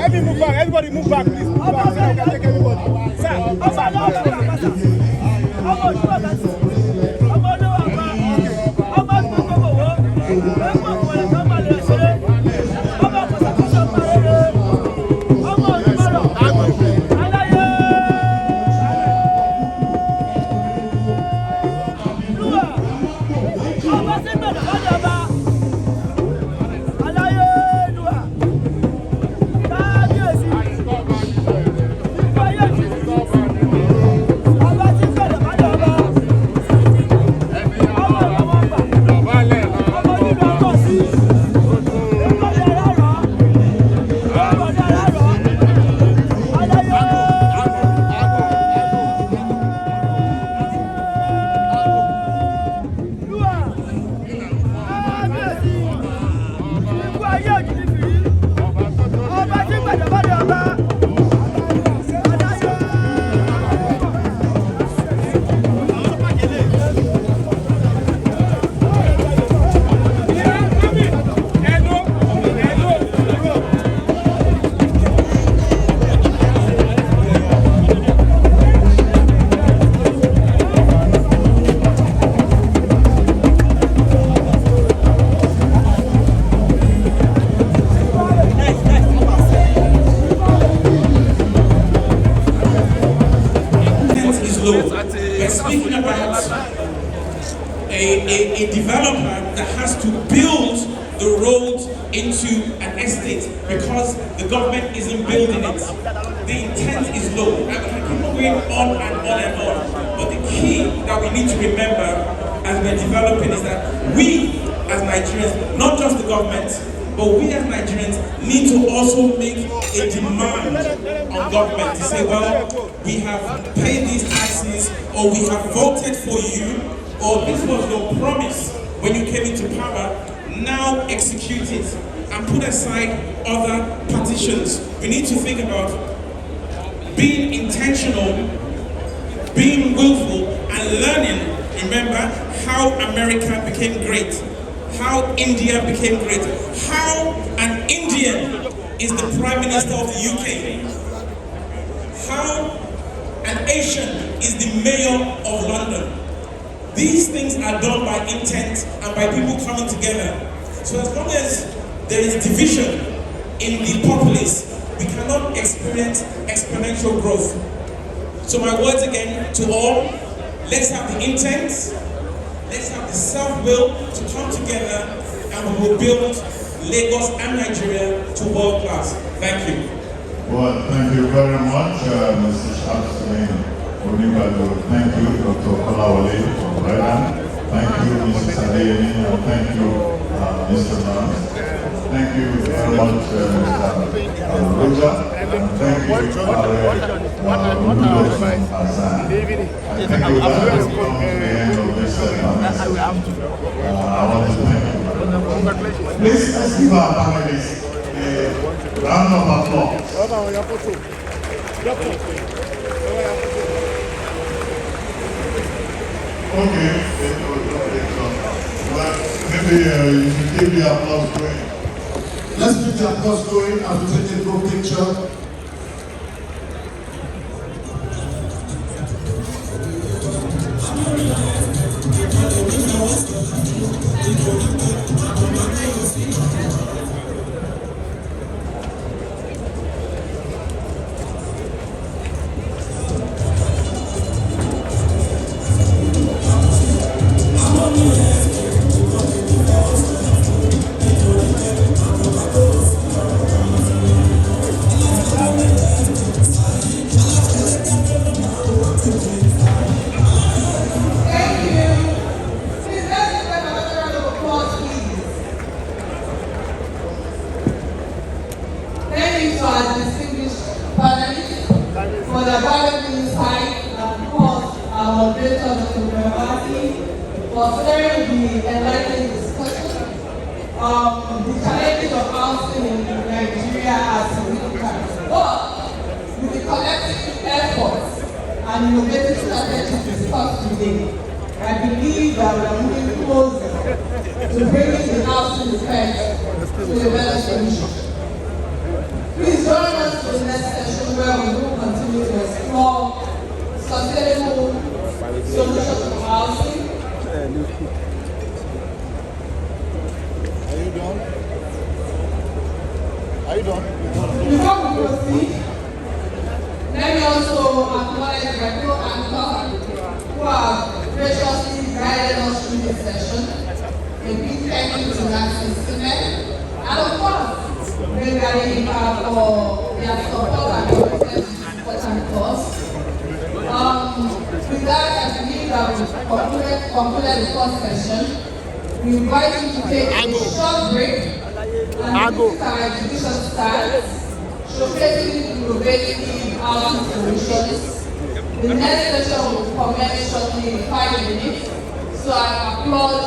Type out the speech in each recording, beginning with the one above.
Everybody move back. Everybody move back, please. Move back. So I can take everybody. Sir, We're speaking about a developer that has to build the road into an estate because the government isn't building it. The intent is low. And we can keep going on and on and on. But the key that we need to remember as we're developing is that we as Nigerians, not just the government, but we as Nigerians need to also make a demand on government to say, well, we have paid these taxes, or we have voted for you, or this was your promise when you came into power. Now execute it and put aside other partitions. We need to think about being intentional, being willful, and learning. Remember how America became great, how India became great, how an Indian is the Prime Minister of the UK, how an Asian is the Mayor of London. These things are done by intent and by people coming together. So as long as there is division in the populace, we cannot experience exponential growth. So my words again to all, let's have the intent, let's have the self-will to come together, and we will build Lagos and Nigeria to world class. Thank you. Well, thank you very much, Mr. Shamsuddin Oniba. Thank you, Dr. Kolawale from Brighton. Thank you, Mrs. Adeyemi, and thank you, Mr. Nance. Thank you very much, Mr. Roja. And thank you, Hassan. I think we have come to the end of this I want to thank you. Please, let's give our panelists a round of applause. Okay, well, maybe you should keep the applause going. Let's keep the applause going as we take a group picture. a better solution. Please join us for the next session where we will continue to explore sustainable solutions to housing. Are you done? Before we proceed, let me also acknowledge my co-anchor who have graciously guided us through this session. A big thank you to Nancy Simen, and of course, Brigadier Oniba for their support and representing this important cause. With that, I believe that we've concluded the first session. We invite you to take a short break and visit our exhibition stand, showcasing innovative housing solutions. The next session will commence shortly in 5 minutes, so I applaud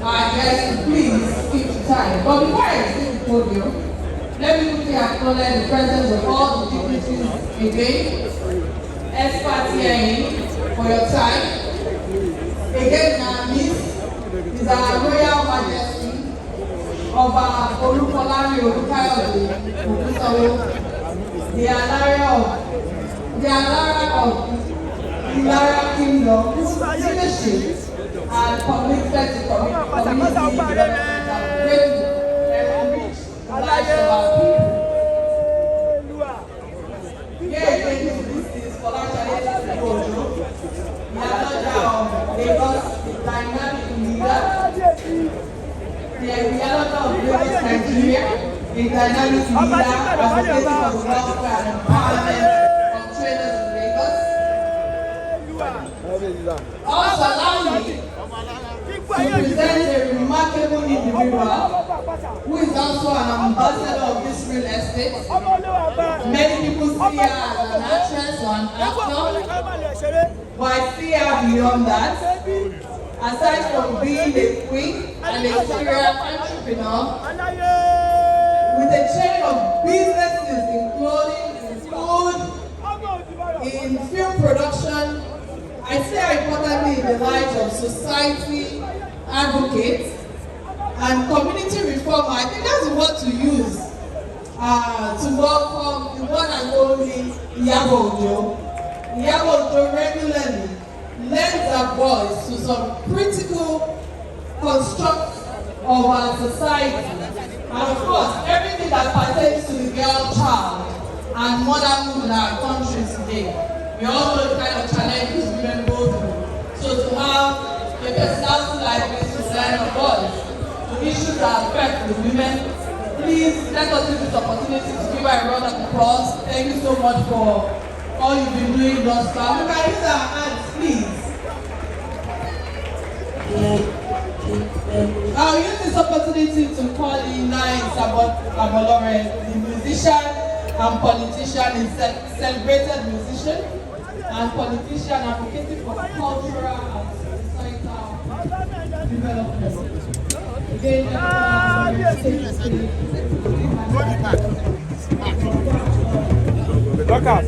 our guests to please keep to time. But before I exit the podium, let me quickly acknowledge the presence of all the dignitaries again, experts here for your time. Again, our midst is our Royal Majesty Ọba Olúfọlámi Olúkáyọ̀dé Ògúnsanwó, the Alára of Ilara Kingdom, leadership and commitment to community development and greatly enrich the lives of our people. Here again, this is Fọláṣadé Ojo, the Alára of Lagos, the dynamic leader. The Ibile of Lagos, Nigeria, a dynamic leader advocating for the welfare and empowerment of traders in Lagos. Also allow me to present a remarkable individual who is also an ambassador of this real estate. Many people see her as an actress or an actor, but I see her beyond that. Aside from being a queen and a serial entrepreneur, with a chain of businesses in clothing, in food, in film production, I see her importantly in the lives of society advocates and community reformer. I think that's the word to use to welcome the one and only Iyabo Ojo. Iyabo Ojo regularly lends our voice to some critical constructs of our society, and of course, everything that pertains to the girl child and motherhood in our country today. We all know the kind of challenges women go through. So to have a personality like this to lend a voice to issues that affect the women, please let us use this opportunity to give her a round of applause. Thank you so much for all you've been doing thus far. We can use our hands, please. I'll use this opportunity to call in Abolore, the musician and politician, a celebrated musician and politician advocating for cultural and societal development. Again, Look up.